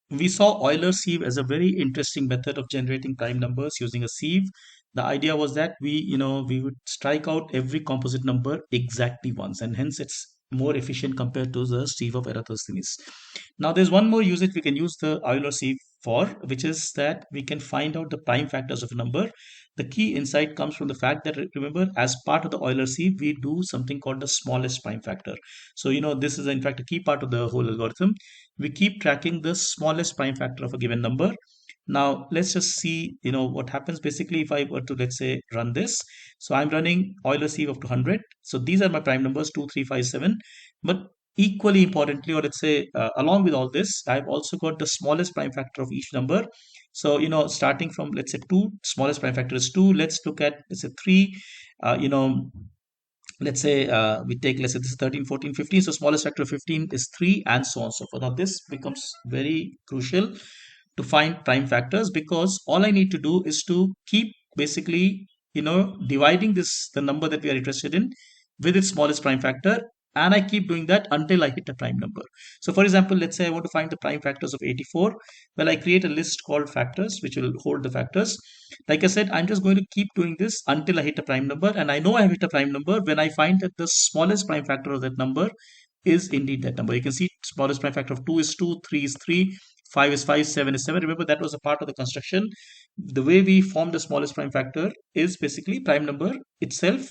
we saw Euler sieve as a very interesting method of generating prime numbers using a sieve. The idea was that we would strike out every composite number exactly once, and hence it's more efficient compared to the sieve of Eratosthenes. Now, there's one more usage we can use the Euler sieve for, which is that we can find out the prime factors of a number. The key insight comes from the fact that, remember, as part of the Euler sieve, we do something called the smallest prime factor. So, this is in fact a key part of the whole algorithm. We keep tracking the smallest prime factor of a given number. Now let's just see, what happens basically if I were to, let's say, run this. So I'm running Euler sieve up to 100. So these are my prime numbers 2, 3, 5, 7. But equally importantly, or let's say along with all this, I've also got the smallest prime factor of each number. So, starting from, let's say, 2, smallest prime factor is 2. Let's look at, let's say, 3. uh, you know let's say we take, let's say, this is 13, 14, 15. So smallest factor of 15 is 3, and so on and so forth. Now this becomes very crucial to find prime factors, because all I need to do is to keep basically dividing the number that we are interested in with its smallest prime factor, and I keep doing that until I hit a prime number. So for example, let's say I want to find the prime factors of 84. Well, I create a list called factors which will hold the factors. Like I said, I'm just going to keep doing this until I hit a prime number, and I know I have hit a prime number when I find that the smallest prime factor of that number is indeed that number. You can see smallest prime factor of 2 is 2, 3 is 3, 5 is 5, 7 is 7. Remember, that was a part of the construction. The way we form the smallest prime factor is basically prime number itself.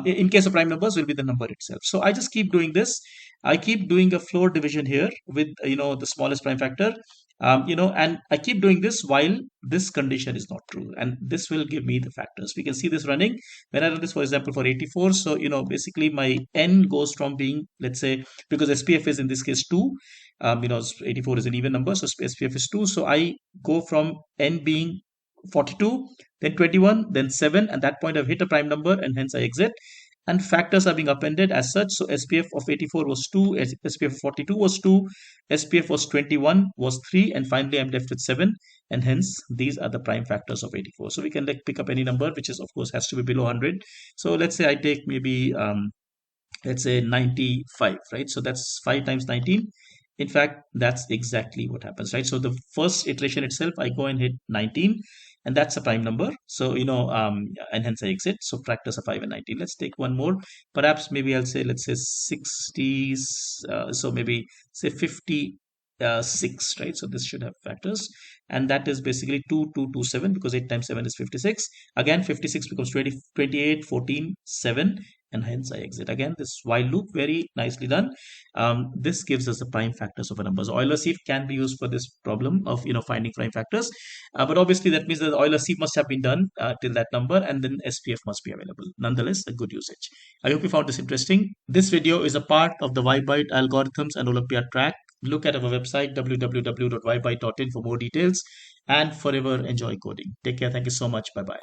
In case of prime numbers, will be the number itself. So I just keep doing this. I keep doing a floor division here with the smallest prime factor. And I keep doing this while this condition is not true, and this will give me the factors. We can see this running when I run this, for example, for 84. So basically my n goes from being, let's say, because SPF is in this case 2. 84 is an even number, so SPF is 2. So I go from n being 42, then 21, then 7. At that point I've hit a prime number, and hence I exit, and factors are being appended as such. So SPF of 84 was 2, SPF of 42 was 2, SPF was 21 was 3, and finally I'm left with 7, and hence these are the prime factors of 84. So we can pick up any number which is, of course, has to be below 100. So let's say I take maybe let's say 95, right? So that's 5 times 19. In fact, that's exactly what happens, right? So the first iteration itself, I go and hit 19, and that's a prime number. So and hence I exit. So factors are 5 and 19. Let's take one more. Perhaps maybe I'll say, let's say 60. So maybe say 50. 6, right? So this should have factors, and that is basically 2, 2, 2, 7, because 8 times 7 is 56. Again, 56 becomes 20, 28, 14, 7, and hence I exit. Again, this while loop, very nicely done. This gives us the prime factors of a number. So Euler sieve can be used for this problem of finding prime factors, but obviously that means that the Euler sieve must have been done till that number, and then SPF must be available. Nonetheless, a good usage. I hope you found this interesting. This video is a part of the WiByte algorithms and Olympiad track. Look at our website www.wibyte.in for more details, and forever enjoy coding. Take care. Thank you so much. Bye bye.